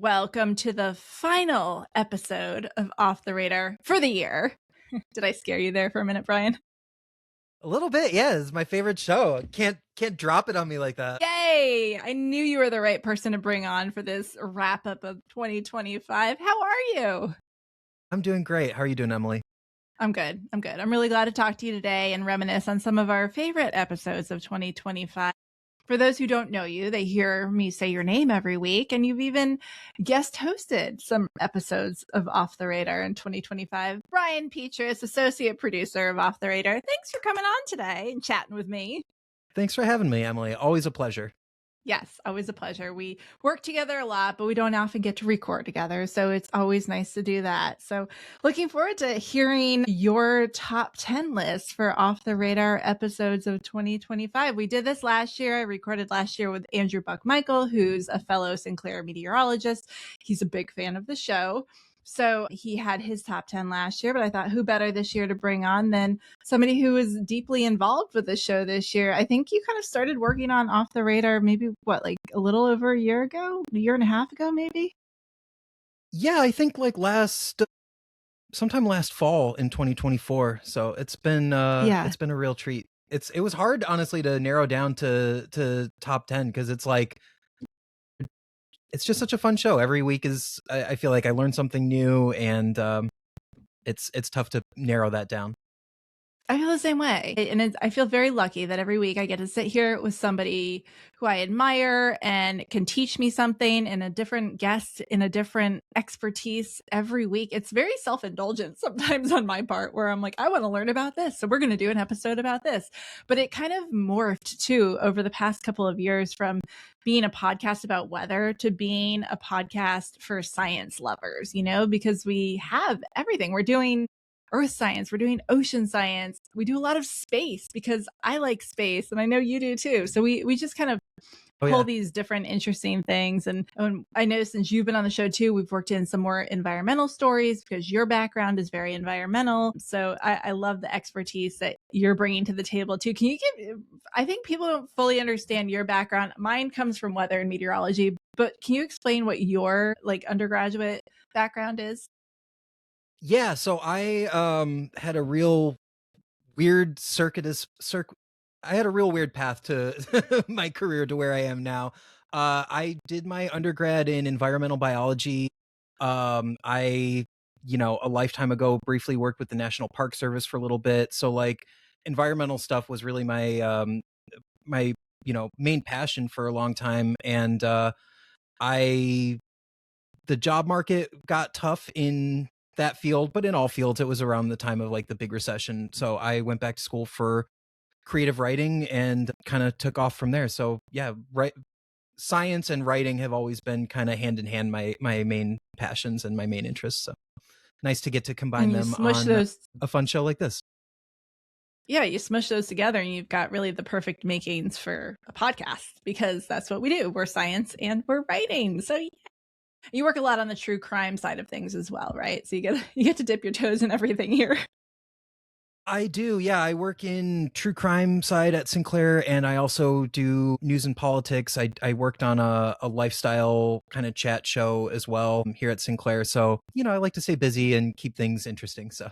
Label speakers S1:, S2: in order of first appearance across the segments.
S1: Welcome to the final episode of Off the Radar for the year. Did I scare you there for a minute, Brian?
S2: A little bit, yeah. It's my favorite show. Can't drop it on me like that.
S1: Yay! I knew you were the right person to bring on for this wrap up of 2025. How are you?
S2: I'm doing great. How are you doing, Emily?
S1: I'm good. I'm really glad to talk to you today and reminisce on some of our favorite episodes of 2025. For those who don't know you, they hear me say your name every week, and you've even guest hosted some episodes of Off the Radar in 2025. Brian Pietrus, associate producer of Off the Radar, thanks for coming on today and chatting with me.
S2: Thanks for having me, Emily. Always a pleasure.
S1: Yes, always a pleasure. We work together a lot, but we don't often get to record together. So it's always nice to do that. So looking forward to hearing your top 10 list for Off the Radar episodes of 2025. We did this last year. I recorded last year with Andrew Buck-Michael, who's a fellow Sinclair meteorologist. He's a big fan of the show. So he had his top 10 last year, but I thought who better this year to bring on than somebody who was deeply involved with the show this year. I think you kind of started working on Off the Radar maybe like a little over a year ago, a year and a half ago, maybe?
S2: Yeah, I think like sometime last fall in 2024. So it's been
S1: Yeah.
S2: it's been a real treat. It was hard, honestly, to narrow down to top 10 because it's just such a fun show. Every week I feel like I learn something new, and it's tough to narrow that down.
S1: I feel the same way. And I feel very lucky that every week I get to sit here with somebody who I admire and can teach me something, and a different guest in a different expertise every week. It's very self-indulgent sometimes on my part, where I'm like, I want to learn about this, so we're going to do an episode about this. But it kind of morphed too over the past couple of years from being a podcast about weather to being a podcast for science lovers, because we have everything. We're doing earth science, we're doing ocean science, we do a lot of space because I like space and I know you do too. So we just kind of pull these different interesting things. And I know since you've been on the show too, we've worked in some more environmental stories because your background is very environmental. So I love the expertise that you're bringing to the table too. Can you I think people don't fully understand your background. Mine comes from weather and meteorology, but can you explain what your undergraduate background is?
S2: Yeah, so I had a real weird I had a real weird path to my career to where I am now. I did my undergrad in environmental biology. I, a lifetime ago, briefly worked with the National Park Service for a little bit. So like environmental stuff was really my main passion for a long time. And the job market got tough in that field, but in all fields, it was around the time of like the big recession. So I went back to school for creative writing and kind of took off from there. So yeah, science and writing have always been kind of hand in hand, my main passions and my main interests. So nice to get to combine them on a fun show like this.
S1: Yeah, you smush those together and you've got really the perfect makings for a podcast, because that's what we do. We're science and we're writing. So yeah. You work a lot on the true crime side of things as well, right? So you get to dip your toes in everything here.
S2: I do, yeah. I work in true crime side at Sinclair, and I also do news and politics. I worked on a lifestyle kind of chat show as well here at Sinclair. So, I like to stay busy and keep things interesting. So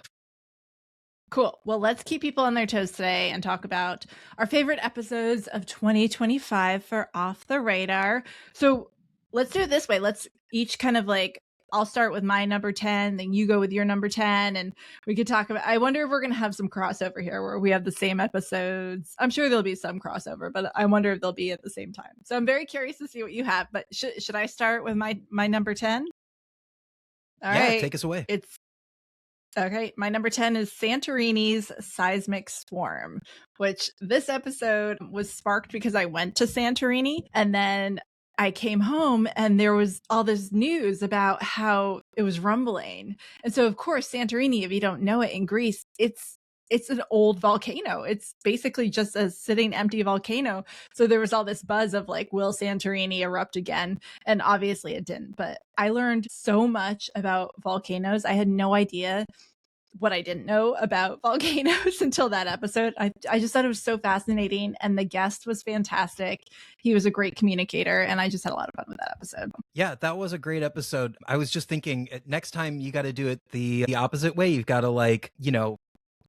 S1: cool. Well, let's keep people on their toes today and talk about our favorite episodes of 2025 for Off the Radar. So let's do it this way. Let's each kind of I'll start with my number 10, then you go with your number 10, and we could talk about, I wonder if we're going to have some crossover here where we have the same episodes. I'm sure there'll be some crossover, but I wonder if they'll be at the same time. So I'm very curious to see what you have, but should I start with my number 10? All right.
S2: Take us away.
S1: Okay, my number 10 is Santorini's Seismic Swarm, which this episode was sparked because I went to Santorini and then I came home and there was all this news about how it was rumbling. And so, of course, Santorini, if you don't know it, in Greece, it's an old volcano. It's basically just a sitting empty volcano. So there was all this buzz of will Santorini erupt again? And obviously it didn't. But I learned so much about volcanoes. I had no idea what I didn't know about volcanoes until that episode. I just thought it was so fascinating, and the guest was fantastic. He was a great communicator, and I just had a lot of fun with that episode.
S2: Yeah, that was a great episode. I was just thinking next time you got to do it the opposite way. You've got to like,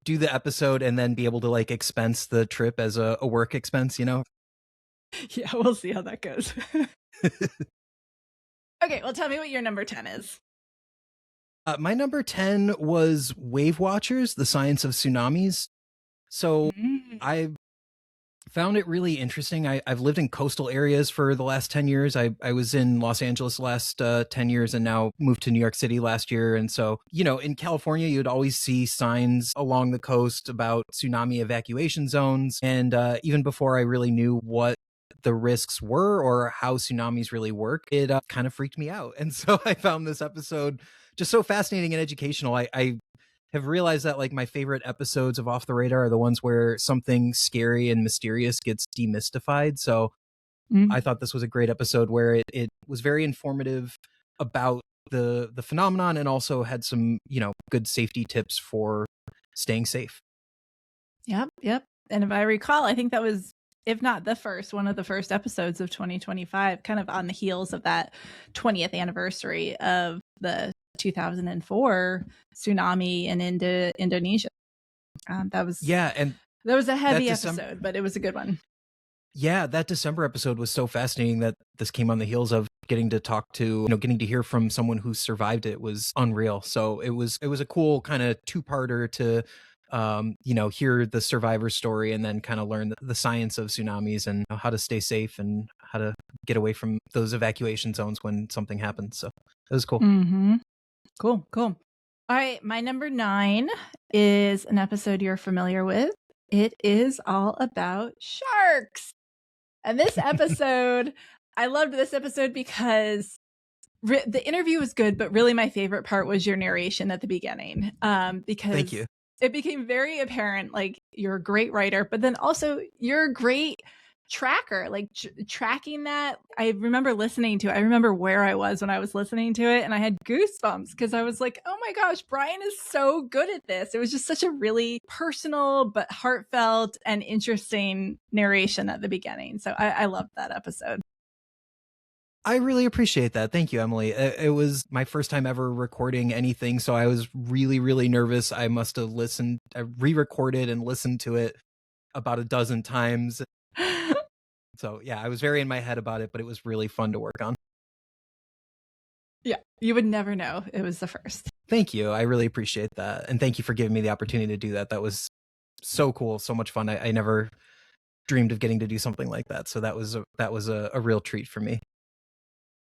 S2: do the episode and then be able to like expense the trip as a work expense,
S1: Yeah, we'll see how that goes. Okay, well, tell me what your number 10 is.
S2: My number 10 was Wave Watchers, the Science of Tsunamis. So I found it really interesting. I've lived in coastal areas for the last 10 years. I was in Los Angeles the last 10 years and now moved to New York City last year. And so, in California, you'd always see signs along the coast about tsunami evacuation zones. And even before I really knew what the risks were or how tsunamis really work, it kind of freaked me out. And so I found this episode just so fascinating and educational. I have realized that like my favorite episodes of Off the Radar are the ones where something scary and mysterious gets demystified. So I thought this was a great episode where it was very informative about the phenomenon and also had some, good safety tips for staying safe.
S1: Yep. And if I recall, I think that was, if not the first, one of the first episodes of 2025, kind of on the heels of that 20th anniversary of the 2004 tsunami in Indonesia. That was a heavy episode, but it was a good one.
S2: Yeah, that December episode was so fascinating that this came on the heels of getting to talk to, getting to hear from someone who survived it was unreal. So it was a cool kind of two-parter to hear the survivor story and then kind of learn the science of tsunamis and how to stay safe and how to get away from those evacuation zones when something happens. So it was cool.
S1: Mm-hmm. Cool. All right. My number 9 is an episode you're familiar with. It is all about sharks. And this episode, I loved this episode because the interview was good, but really my favorite part was your narration at the beginning. Because
S2: Thank you.
S1: It became very apparent, like, you're a great writer, but then also you're a great tracker, like tracking that. I remember where I was when I was listening to it, and I had goosebumps because I was like, oh my gosh, Brian is so good at this. It was just such a really personal but heartfelt and interesting narration at the beginning. So I loved that episode.
S2: I really appreciate that. Thank you, Emily. It was my first time ever recording anything, so I was really, really nervous. I must have re-recorded and listened to it about a dozen times. So yeah, I was very in my head about it, but it was really fun to work on.
S1: Yeah, you would never know it was the first.
S2: Thank you. I really appreciate that. And thank you for giving me the opportunity to do that. That was so cool, so much fun. I never dreamed of getting to do something like that. So that was a real treat for me.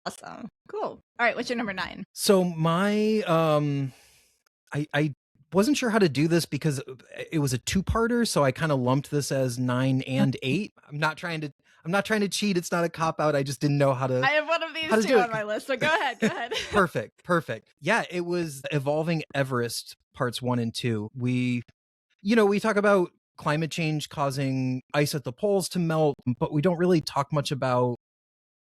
S1: Awesome. Cool. All right, what's your number 9?
S2: So my I wasn't sure how to do this because it was a two-parter, so I kind of lumped this as 9 and 8. I'm not trying to cheat. It's not a cop-out. I just didn't know how to.
S1: I have one of these two on my list, so go ahead.
S2: Perfect. Yeah, it was Evolving Everest parts 1 and 2. We talk about climate change causing ice at the poles to melt, but we don't really talk much about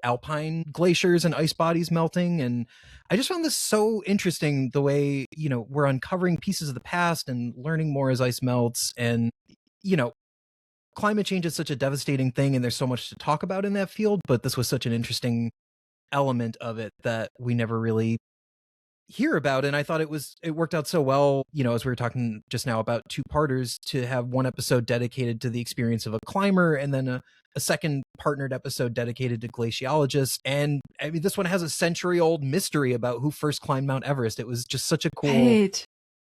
S2: alpine glaciers and ice bodies melting. And I just found this so interesting, the way, we're uncovering pieces of the past and learning more as ice melts. And, climate change is such a devastating thing and there's so much to talk about in that field, but this was such an interesting element of it that we never really hear about. And I thought it worked out so well, as we were talking just now about two-parters, to have one episode dedicated to the experience of a climber and then a second partnered episode dedicated to glaciologists. And I mean, this one has a century-old mystery about who first climbed Mount Everest. It was just such a cool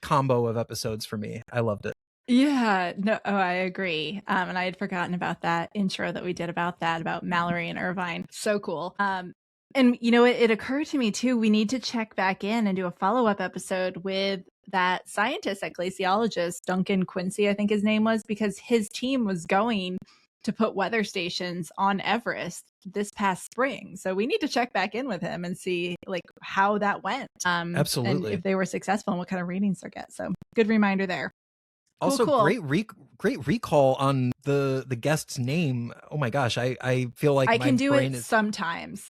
S2: combo of episodes for me. I loved it.
S1: Yeah, no, I agree. And I had forgotten about that intro that we did about Mallory and Irvine. So cool. And it occurred to me too, we need to check back in and do a follow-up episode with that scientist, that glaciologist, Duncan Quincy, I think his name was, because his team was going to put weather stations on Everest this past spring. So we need to check back in with him and see like how that went.
S2: Absolutely.
S1: And if they were successful and what kind of readings they get. So good reminder there. Cool,
S2: Also,
S1: cool.
S2: great recall on the guest's name. Oh my gosh, I feel like
S1: I
S2: my
S1: can do
S2: brain
S1: it
S2: is
S1: sometimes,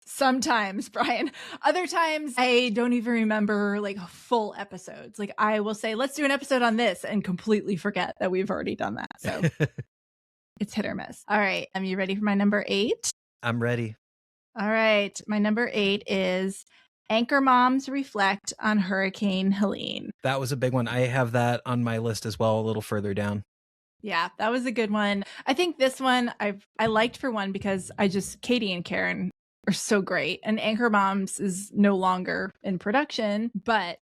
S1: Brian. Other times I don't even remember like full episodes. Like I will say, let's do an episode on this and completely forget that we've already done that. So it's hit or miss. All right. Are you ready for my number 8?
S2: I'm ready.
S1: All right. My number 8 is Anchor Moms Reflect on Hurricane Helene.
S2: That was a big one. I have that on my list as well, a little further down.
S1: Yeah, that was a good one. I think this one I liked for one because Katie and Karen are so great. And Anchor Moms is no longer in production, but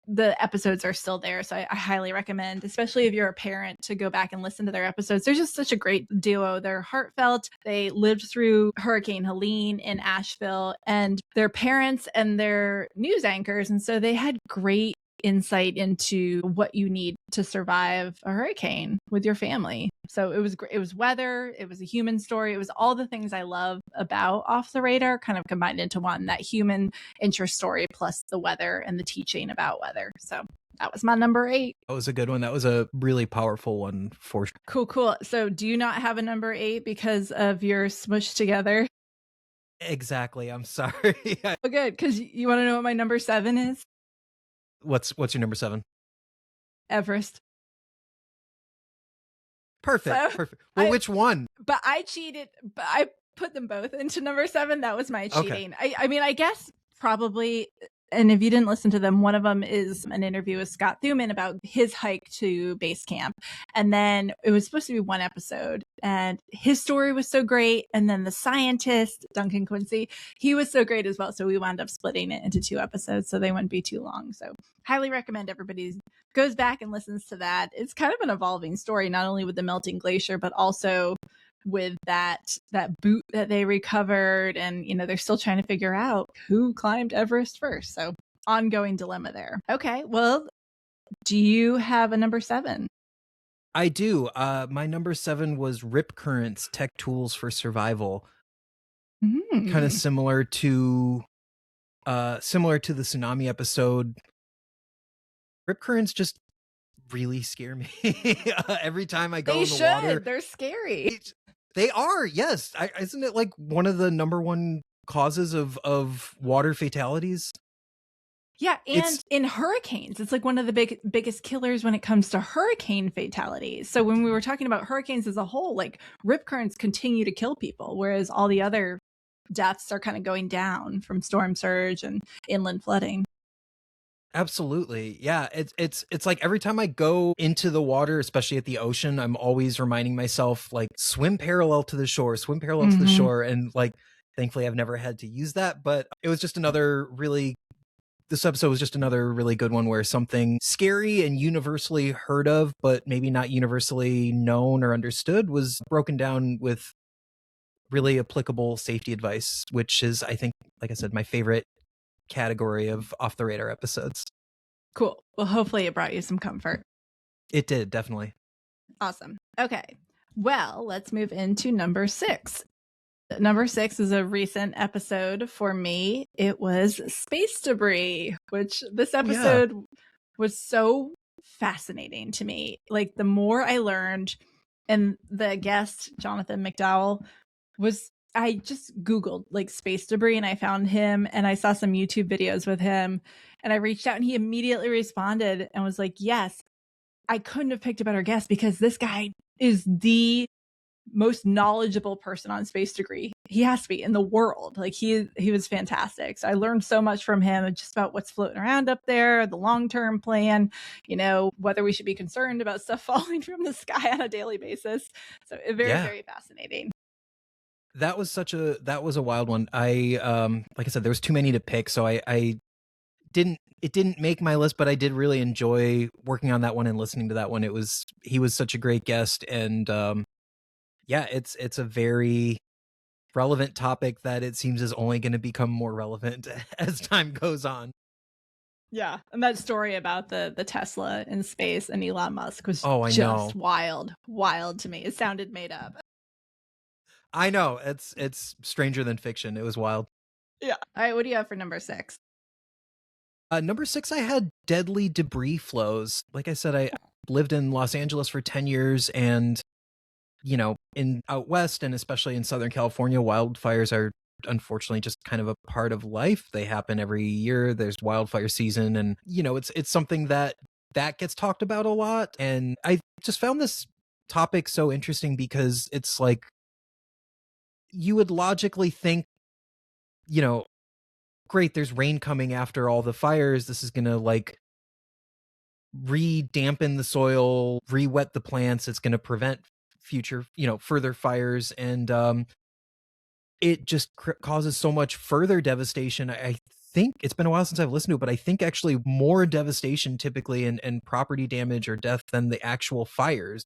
S1: the episodes are still there. So I highly recommend, especially if you're a parent, to go back and listen to their episodes. They're just such a great duo. They're heartfelt. They lived through Hurricane Helene in Asheville, and they're parents and they're news anchors. And so they had great insight into what you need to survive a hurricane with your family. So it was great. It was weather, it was a human story, it was all the things I love about Off the Radar kind of combined into one, that human interest story plus the weather and the teaching about weather. So that was my number 8.
S2: That was a good one. That was a really powerful one for sure.
S1: Cool. So do you not have a number 8 because of your smushed together?
S2: Exactly. I'm sorry.
S1: Well, good, because you want to know what my number 7 is?
S2: What's your number 7?
S1: Everest.
S2: Perfect.
S1: So
S2: Perfect. Well, which one?
S1: But I cheated. But I put them both into number 7. That was my cheating.
S2: Okay.
S1: I mean, I guess probably. And if you didn't listen to them, one of them is an interview with Scott Thuman about his hike to base camp. And then it was supposed to be one episode, and his story was so great. And then the scientist, Duncan Quincy, he was so great as well. So we wound up splitting it into 2 episodes so they wouldn't be too long. So highly recommend everybody goes back and listens to that. It's kind of an evolving story, not only with the melting glacier, but also with that boot that they recovered. And they're still trying to figure out who climbed Everest first. So ongoing dilemma there. Okay, well, do you have a number 7?
S2: I do. My number 7 was Rip Currents, Tech Tools for Survival. Kind of similar to the tsunami episode. Rip currents just really scare me. Every time I go in the water.
S1: They're scary.
S2: They are, yes. Isn't it like one of the number one causes of water fatalities?
S1: Yeah, and in hurricanes, it's like one of the biggest killers when it comes to hurricane fatalities. So when we were talking about hurricanes as a whole, like rip currents continue to kill people, whereas all the other deaths are kind of going down from storm surge and inland flooding.
S2: Absolutely. Yeah. It's like every time I go into the water, especially at the ocean, I'm always reminding myself, like, swim parallel to the shore, to the shore. And like, thankfully I've never had to use that, but it was just this episode was just another really good one where something scary and universally heard of, but maybe not universally known or understood, was broken down with really applicable safety advice, which is, I think, like I said, my favorite category of Off the Radar episodes.
S1: Cool. Well, hopefully it brought you some comfort.
S2: It did, definitely.
S1: Awesome. Okay. Well, let's move into number 6. Number 6 is a recent episode for me. It was space debris, which this episode was so fascinating to me. Like, the more I learned, and the guest, Jonathan McDowell, I just Googled like space debris and I found him, and I saw some YouTube videos with him, and I reached out and he immediately responded and was like, yes, I couldn't have picked a better guest because this guy is the most knowledgeable person on space debris. He has to be in the world. Like he was fantastic. So I learned so much from him just about what's floating around up there, the long-term plan, whether we should be concerned about stuff falling from the sky on a daily basis. So very fascinating.
S2: That was a wild one. I like I said, there was too many to pick, so it didn't make my list, but I did really enjoy working on that one and listening to that one. He was such a great guest, and it's a very relevant topic that it seems is only going to become more relevant as time goes on.
S1: Yeah, and that story about the Tesla in space and Elon Musk was
S2: just
S1: wild to me. It sounded made up.
S2: I know, it's stranger than fiction. It was wild.
S1: Yeah. All right, what do you have for number 6?
S2: Number 6, I had deadly debris flows. Like I said, lived in Los Angeles for 10 years, and in out west and especially in Southern California, wildfires are unfortunately just kind of a part of life. They happen every year. There's wildfire season, and it's something that gets talked about a lot. And I just found this topic so interesting because it's like you would logically think, you know, great, there's rain coming after all the fires. This is going to like re-dampen the soil, re-wet the plants. It's going to prevent future, further fires. And it just causes so much further devastation. I think it's been a while since I've listened to it, but I think actually more devastation typically and property damage or death than the actual fires,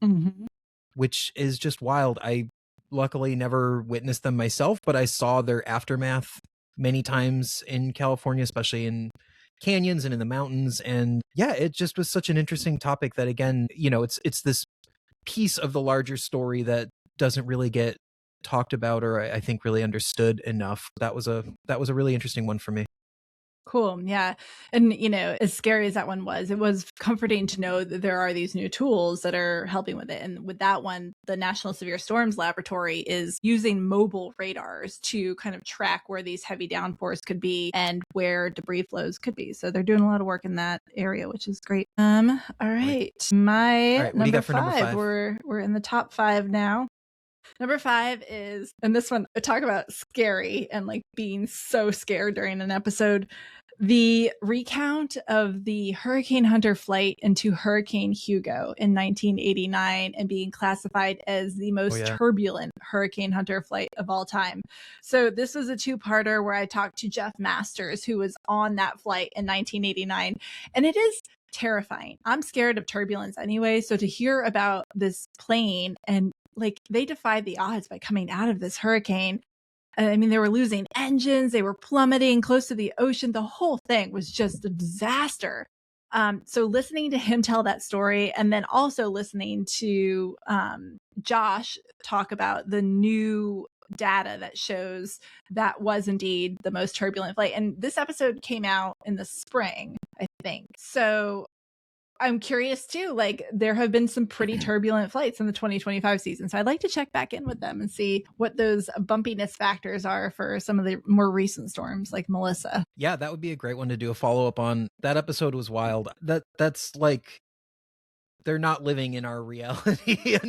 S1: Mm-hmm.
S2: which is just wild. I luckily never witnessed them myself, but I saw their aftermath many times in California, especially in canyons and in the mountains. And yeah, it just was such an interesting topic that, again, it's this piece of the larger story that doesn't really get talked about or I think really understood enough. That was a really interesting one for me.
S1: Cool. Yeah. And, as scary as that one was, it was comforting to know that there are these new tools that are helping with it. And with that one, the National Severe Storms Laboratory is using mobile radars to kind of track where these heavy downpours could be and where debris flows could be. So they're doing a lot of work in that area, which is great. All right. My number five. We're in the top 5 now. Number 5 is, and this one, talk about scary and like being so scared during an episode. The recount of the Hurricane Hunter flight into Hurricane Hugo in 1989 and being classified as the most turbulent Hurricane Hunter flight of all time. So this was a 2-parter where I talked to Jeff Masters, who was on that flight in 1989. And it is terrifying. I'm scared of turbulence anyway. So to hear about this plane and like they defied the odds by coming out of this hurricane. I mean, they were losing engines, they were plummeting close to the ocean. The whole thing was just a disaster. So listening to him tell that story and then also listening to Josh talk about the new data that shows that was indeed the most turbulent flight. And this episode came out in the spring, I think. So I'm curious too, like there have been some pretty turbulent flights in the 2025 season. So I'd like to check back in with them and see what those bumpiness factors are for some of the more recent storms like Melissa.
S2: Yeah, that would be a great one to do a follow-up on. That episode was wild. That's like they're not living in our reality. A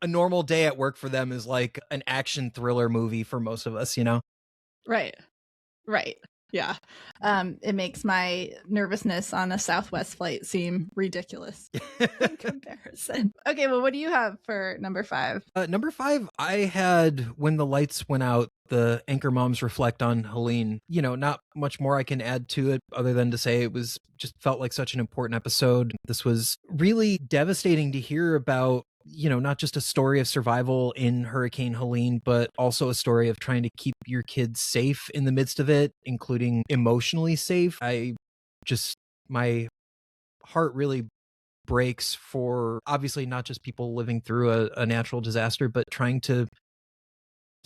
S2: normal day at work for them is like an action thriller movie for most of us,
S1: Right. Yeah. It makes my nervousness on a Southwest flight seem ridiculous in comparison. Okay, well, what do you have for number 5?
S2: Number 5, I had When the Lights Went Out, the anchor moms reflect on Helene. Not much more I can add to it other than to say it was just felt like such an important episode. This was really devastating to hear about, not just a story of survival in Hurricane Helene, but also a story of trying to keep your kids safe in the midst of it, including emotionally safe. My heart really breaks for obviously not just people living through a natural disaster, but trying to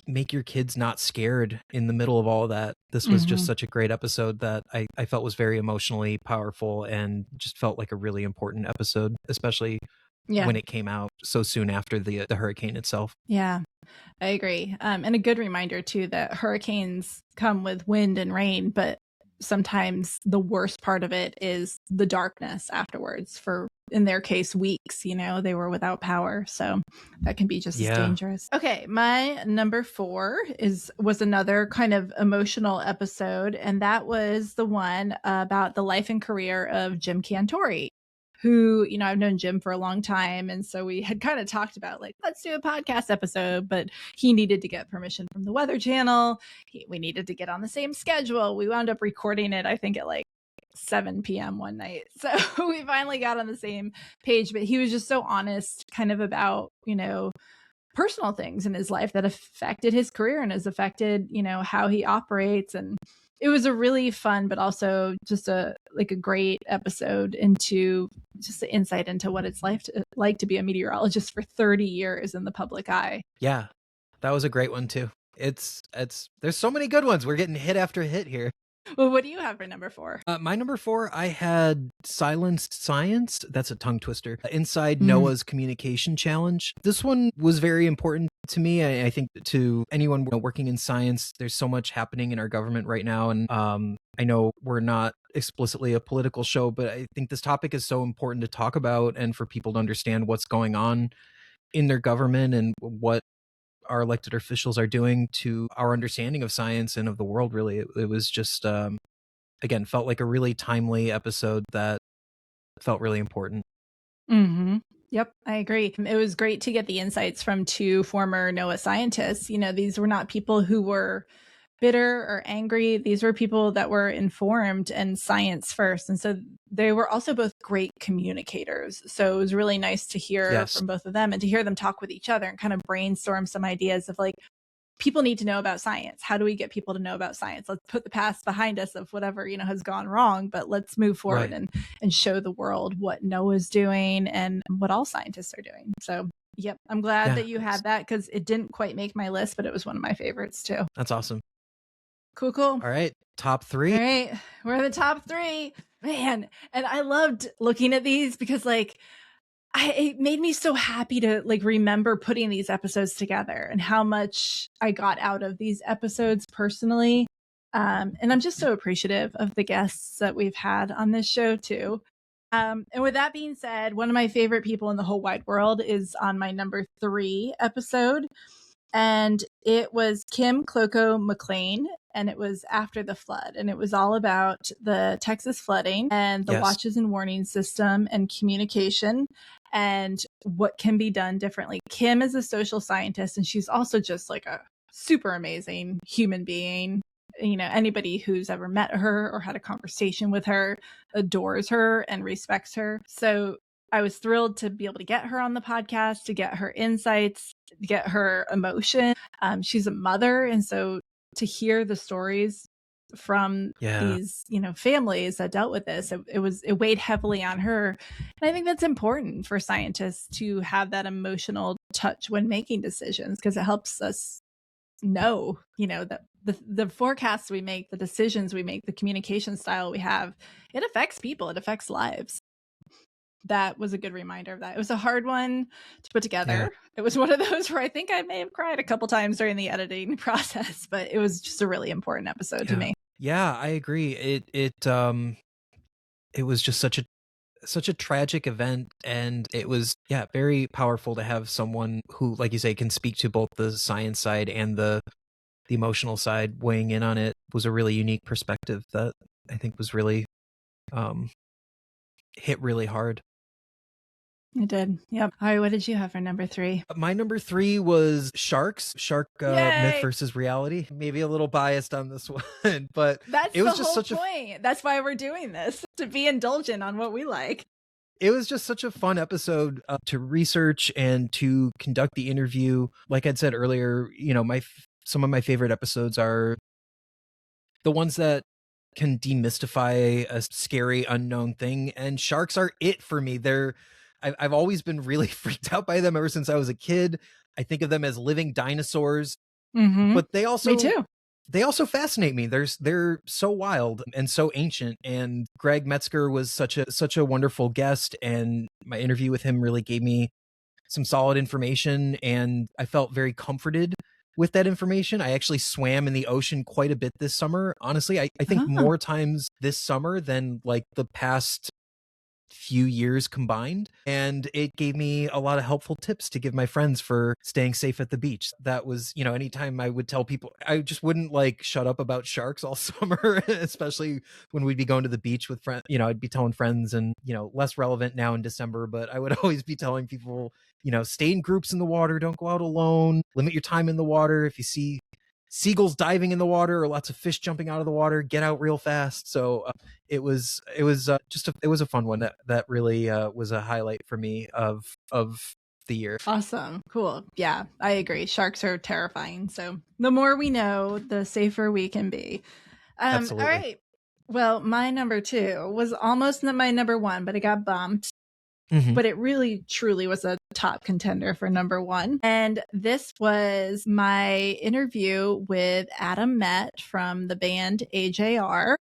S2: make your kids not scared in the middle of all of that. This was just such a great episode that I felt was very emotionally powerful and just felt like a really important episode, especially when it came out so soon after the hurricane itself.
S1: Yeah, I agree. And a good reminder too that hurricanes come with wind and rain, but sometimes the worst part of it is the darkness afterwards. For in their case, weeks, they were without power. So that can be just as dangerous. Okay, my number 4 was another kind of emotional episode, and that was the one about the life and career of Jim Cantori, who, I've known Jim for a long time. And so we had kind of talked about like, let's do a podcast episode, but he needed to get permission from the Weather Channel. We needed to get on the same schedule. We wound up recording it, I think at like 7 p.m. one night. So we finally got on the same page, but he was just so honest kind of about, personal things in his life that affected his career and has affected, how he operates. And it was a really fun, but also just a great episode into just the insight into what it's like to be a meteorologist for 30 years in the public eye.
S2: Yeah, that was a great one too. There's so many good ones. We're getting hit after hit here.
S1: Well, what do you have for number 4?
S2: My number 4, I had Silenced Science. That's a tongue twister. Inside
S1: Mm.
S2: NOAA's Communication Challenge. This one was very important to me. I think to anyone working in science, there's so much happening in our government right now. And I know we're not explicitly a political show, but I think this topic is so important to talk about and for people to understand what's going on in their government and what our elected officials are doing to our understanding of science and of the world. Really, it was just again, felt like a really timely episode that felt really important.
S1: Mhm. Yep, I agree. It was great to get the insights from 2 former NOAA scientists. You know, these were not people who were bitter or angry. These were people that were informed and science first. And so they were also both great communicators. So it was really nice to hear
S2: Yes.
S1: from both of them and to hear them talk with each other and kind of brainstorm some ideas of like, people need to know about science. How do we get people to know about science? Let's put the past behind us of whatever, you know, has gone wrong, but let's move forward
S2: Right.
S1: and show the world what NOAA's doing and what all scientists are doing. So, yep, I'm glad
S2: Yeah.
S1: that you had that because it didn't quite make my list, but it was one of my favorites too.
S2: That's awesome.
S1: Cool, cool.
S2: All right. Top
S1: All
S2: 3.
S1: right, we're the top 3. Man, and I loved looking at these because like it made me so happy to like remember putting these episodes together and how much I got out of these episodes personally. And I'm just so appreciative of the guests that we've had on this show too. And with that being said, one of my favorite people in the whole wide world is on my number 3 episode. And it was Kim Cloco McLean, and it was after the flood. And it was all about the Texas flooding and the
S2: Yes.
S1: watches and warning system and communication and what can be done differently. Kim is a social scientist, and she's also just like a super amazing human being. You know, anybody who's ever met her or had a conversation with her adores her and respects her. So I was thrilled to be able to get her on the podcast, to get her insights, to get her emotion. She's a mother, and so to hear the stories from
S2: Yeah.
S1: these, you know, families that dealt with this, it weighed heavily on her. And I think that's important for scientists to have that emotional touch when making decisions because it helps us know, you know, that the forecasts we make, the decisions we make, the communication style we have, it affects people, it affects lives. That was a good reminder of that. It was a hard one to put
S2: Yeah.
S1: together. It was one of those where I think I may have cried a couple times during the editing process, but it was just a really important episode to
S2: Yeah.
S1: me.
S2: Yeah, I agree. It was just such a tragic event, and it was, yeah, very powerful to have someone who, like you say, can speak to both the science side and the emotional side weighing in on it. Was a really unique perspective that I think was really um hit really hard.
S1: It did. Yep. All right. What did you have for number 3?
S2: My number 3 was shark myth
S1: Yay!
S2: versus reality. Maybe a little biased on this one, but
S1: That's
S2: it
S1: the
S2: was just
S1: whole
S2: such a
S1: point. That's why we're doing this, to be indulgent on what we like.
S2: it was just such a fun episode to research and to conduct the interview. Like I'd said earlier, you know, some of my favorite episodes are the ones that can demystify a scary unknown thing, and sharks are it for me. I've always been really freaked out by them ever since I was a kid. I think of them as living dinosaurs,
S1: Mm-hmm.
S2: but
S1: Me too.
S2: they also fascinate me. They're so wild and so ancient. And Greg Metzger was such a wonderful guest, and my interview with him really gave me some solid information, and I felt very comforted with that information. I actually swam in the ocean quite a bit this summer. Honestly, I think
S1: Oh,
S2: more times this summer than like the past few years combined, and it gave me a lot of helpful tips to give my friends for staying safe at the beach. That was, you know, anytime I would tell people, I just wouldn't like shut up about sharks all summer, especially when we'd be going to the beach with friends. You know, I'd be telling friends, and you know, less relevant now in December, but I would always be telling people, you know, stay in groups in the water, don't go out alone, limit your time in the water. If you see seagulls diving in the water or lots of fish jumping out of the water, get out real fast. So it was a fun one that really was a highlight for me of the year.
S1: awesome. Cool. Yeah, I agree. Sharks are terrifying. So the more we know, the safer we can be. All
S2: Absolutely.
S1: right. Well, my number 2 was almost my number 1, but it got bumped.
S2: Hmm.
S1: But it really truly was a top contender for number one. And this was my interview with Adam Met from the band AJR.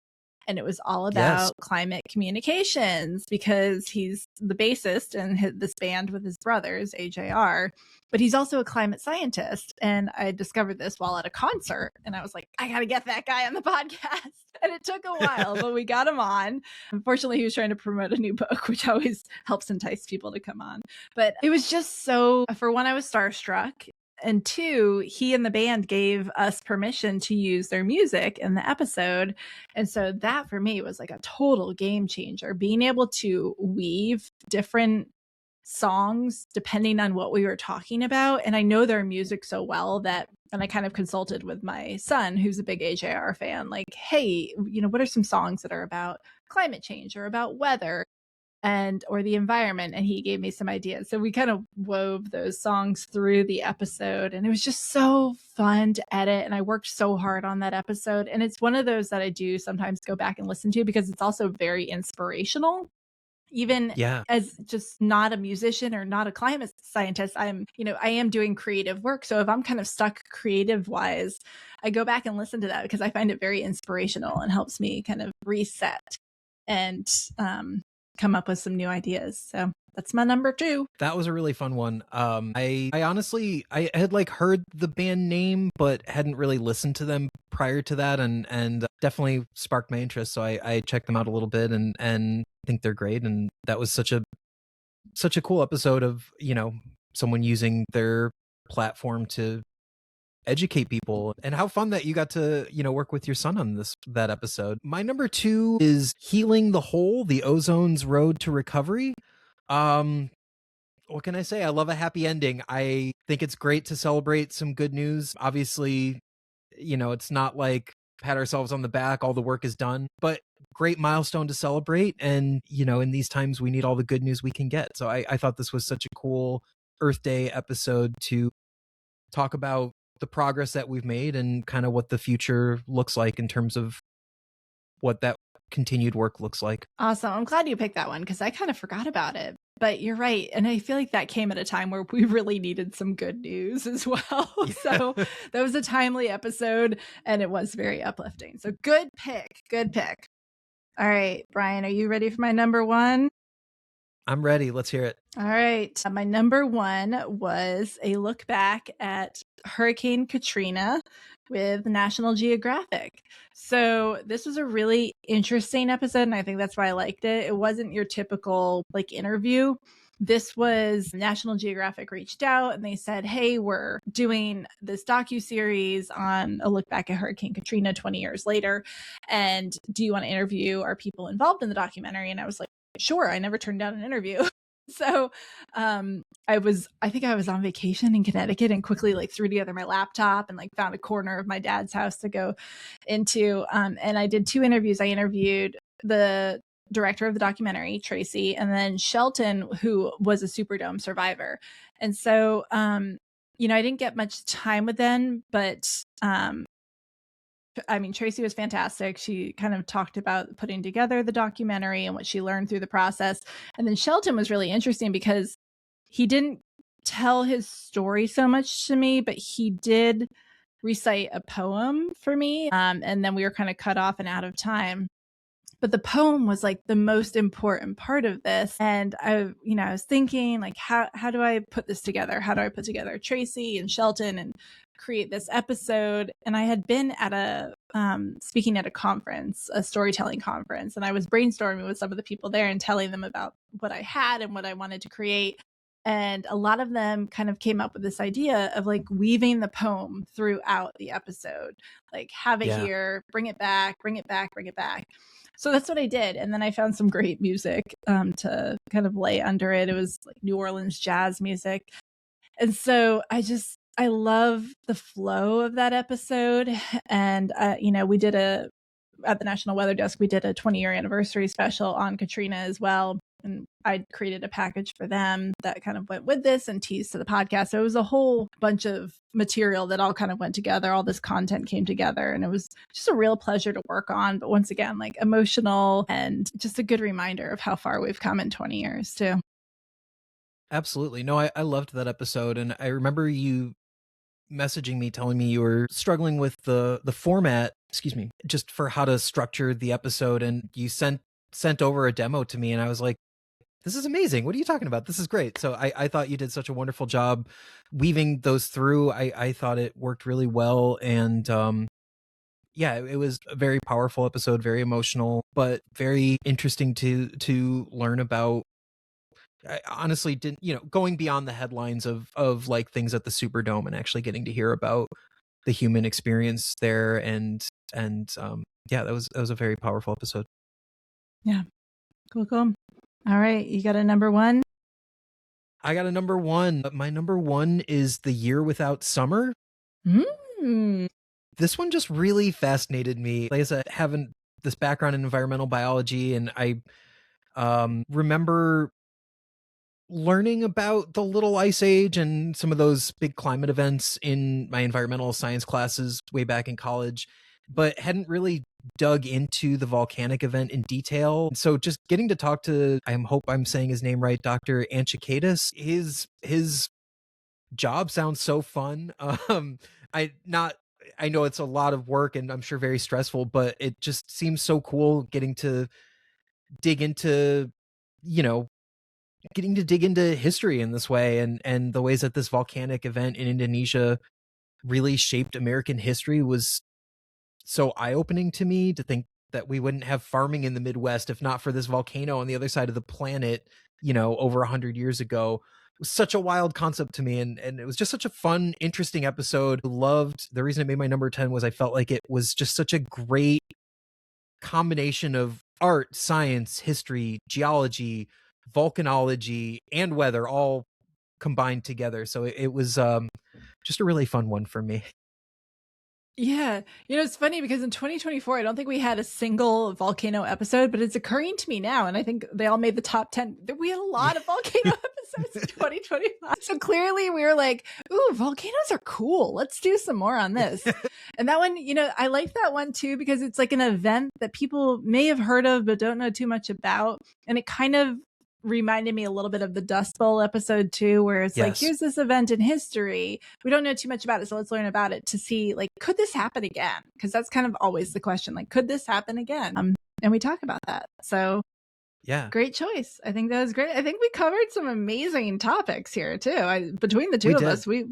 S1: And it was all about climate communications because he's the bassist in this band with his brothers, AJR, but he's also a climate scientist. And I discovered this while at a concert. And I was like, I got to get that guy on the podcast. And it took a while, but we got him on. Unfortunately, he was trying to promote a new book, which always helps entice people to come on. But it was just so, for one, I was starstruck. And two, he and the band gave us permission to use their music in the episode. And so that for me was like a total game changer, being able to weave different songs depending on what we were talking about. And I know their music so well that, and I kind of consulted with my son, who's a big AJR fan, like, hey, what are some songs that are about climate change or about weather? Or the environment, and he gave me some ideas. So we kind of wove those songs through the episode, and it was just so fun to edit, and I worked so hard on that episode. And it's one of those that I do sometimes go back and listen to because it's also very inspirational. Even as just not a musician or not a climate scientist, I am doing creative work. So if I'm kind of stuck creative wise, I go back and listen to that because I find it very inspirational and helps me kind of reset and come up with some new ideas. So that's my number two.
S2: That was a really fun one. I honestly, I had like heard the band name, but hadn't really listened to them prior to that, and definitely sparked my interest. So I checked them out a little bit and think they're great. And that was such a cool episode of, someone using their platform to educate people, and how fun that you got to work with your son on that episode. My number two is Healing the Hole, the Ozone's Road to Recovery. What can I say? I love a happy ending. I think it's great to celebrate some good news. Obviously, it's not like pat ourselves on the back, all the work is done, but great milestone to celebrate. And in these times we need all the good news we can get. So I thought this was such a cool Earth Day episode to talk about the progress that we've made and kind of what the future looks like in terms of what that continued work looks like.
S1: Awesome. I'm glad you picked that one because I kind of forgot about it. But you're right. And I feel like that came at a time where we really needed some good news as well. Yeah. So that was a timely episode and it was very uplifting. So good pick. Good pick. All right, Brian, are you ready for my number one?
S2: I'm ready. Let's hear it.
S1: All right. My number one was a look back at Hurricane Katrina with National Geographic. So this was a really interesting episode, and I think that's why I liked it. It wasn't your typical interview. This was National Geographic reached out and they said, hey, we're doing this docuseries on a look back at Hurricane Katrina 20 years later. And do you want to interview our people involved in the documentary? And I was like, sure. I never turned down an interview. So I think I was on vacation in Connecticut and quickly threw together my laptop and found a corner of my dad's house to go into. And I did 2 interviews. I interviewed the director of the documentary, Tracy, and then Shelton, who was a Superdome survivor. And so, I didn't get much time with them, but Tracy was fantastic. She kind of talked about putting together the documentary and what she learned through the process. And then Shelton was really interesting because he didn't tell his story so much to me, but he did recite a poem for me. And then we were kind of cut off and out of time. But the poem was the most important part of this. And I was thinking how do I put this together? How do I put together Tracy and Shelton and create this episode? And I had been at speaking at a conference, a storytelling conference, and I was brainstorming with some of the people there and telling them about what I had and what I wanted to create. And a lot of them kind of came up with this idea of weaving the poem throughout the episode, have it here, bring it back, bring it back, bring it back. So that's what I did. And then I found some great music to kind of lay under it. It was New Orleans jazz music. And so I love the flow of that episode. And, we did at the National Weather Desk, we did a 20-year anniversary special on Katrina as well. And I created a package for them that kind of went with this and teased to the podcast. So it was a whole bunch of material that all kind of went together. All this content came together and it was just a real pleasure to work on. But once again, emotional and just a good reminder of how far we've come in 20 years too.
S2: Absolutely. No, I loved that episode, and I remember you messaging me telling me you were struggling with the format, excuse me, just for how to structure the episode, and you sent over a demo to me, and I was like, this is amazing. What are you talking about? This is great. So I thought you did such a wonderful job weaving those through. I thought it worked really well, and yeah, it was a very powerful episode, very emotional, but very interesting to learn about. I honestly didn't, going beyond the headlines of like things at the Superdome and actually getting to hear about the human experience there, and yeah, that was a very powerful episode.
S1: Yeah. Cool. All right. You got a number one?
S2: I got a number one. My number one is The Year Without Summer.
S1: Mm.
S2: This one just really fascinated me. Like I said, having this background in environmental biology, and I remember learning about the Little Ice Age and some of those big climate events in my environmental science classes way back in college, but hadn't really dug into the volcanic event in detail. So just getting to talk to, I hope I'm saying his name right, Dr. Anchikadis, his job sounds so fun. I not I know it's a lot of work and I'm sure very stressful, but it just seems so cool getting to dig into, you know, getting to dig into history in this way, and the ways that this volcanic event in Indonesia really shaped American history was so eye-opening to me, to think that we wouldn't have farming in the Midwest if not for this volcano on the other side of the planet, over 100 years ago. It was such a wild concept to me, and it was just such a fun, interesting episode. Loved the reason it made my number 10 was I felt like it was just such a great combination of art, science, history, geology, volcanology, and weather all combined together. So it was just a really fun one for me.
S1: Yeah. It's funny because in 2024, I don't think we had a single volcano episode, but it's occurring to me now. And I think they all made the top 10. We had a lot of volcano episodes in 2025. So clearly we were like, ooh, volcanoes are cool. Let's do some more on this. And that one, I like that one too, because it's like an event that people may have heard of, but don't know too much about. And it kind of reminded me a little bit of the Dust Bowl episode too, where it's like, here's this event in history. We don't know too much about it, so let's learn about it to see, like, could this happen again? Because that's kind of always the question, like, could this happen again? And we talk about that. So
S2: yeah,
S1: great choice. I think that was great. I think we covered some amazing topics here too. Between the two of us, we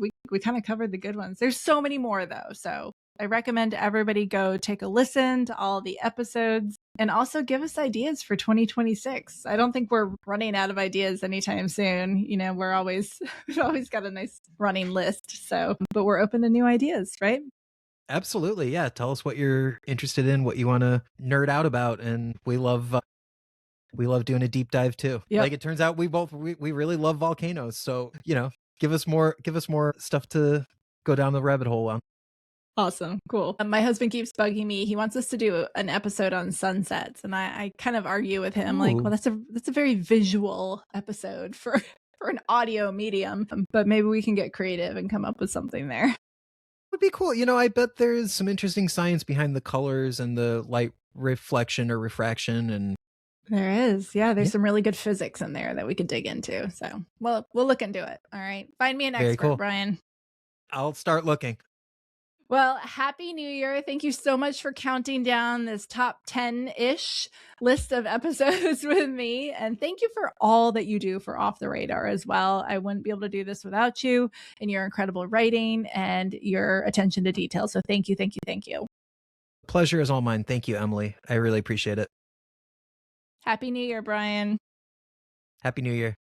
S1: kind of covered the good ones. There's so many more though. So I recommend everybody go take a listen to all the episodes and also give us ideas for 2026. I don't think we're running out of ideas anytime soon. We've always got a nice running list. So, but we're open to new ideas, right?
S2: Absolutely. Yeah. Tell us what you're interested in, what you want to nerd out about. And we love doing a deep dive too.
S1: Yep.
S2: Like it turns out we really love volcanoes. So, give us more stuff to go down the rabbit hole on.
S1: Awesome. Cool. My husband keeps bugging me. He wants us to do an episode on sunsets. And I kind of argue with him, like, well, that's a very visual episode for an audio medium, but maybe we can get creative and come up with something there.
S2: Would be cool. I bet there's some interesting science behind the colors and the light reflection or refraction. And
S1: there is. Yeah, there's some really good physics in there that we could dig into. So, well, we'll look into it. All right. Find me an expert, Brian.
S2: I'll start looking.
S1: Well, Happy New Year. Thank you so much for counting down this top 10-ish list of episodes with me. And thank you for all that you do for Off the Radar as well. I wouldn't be able to do this without you and your incredible writing and your attention to detail. So thank you, thank you, thank you.
S2: Pleasure is all mine. Thank you, Emily. I really appreciate it.
S1: Happy New Year, Brian.
S2: Happy New Year.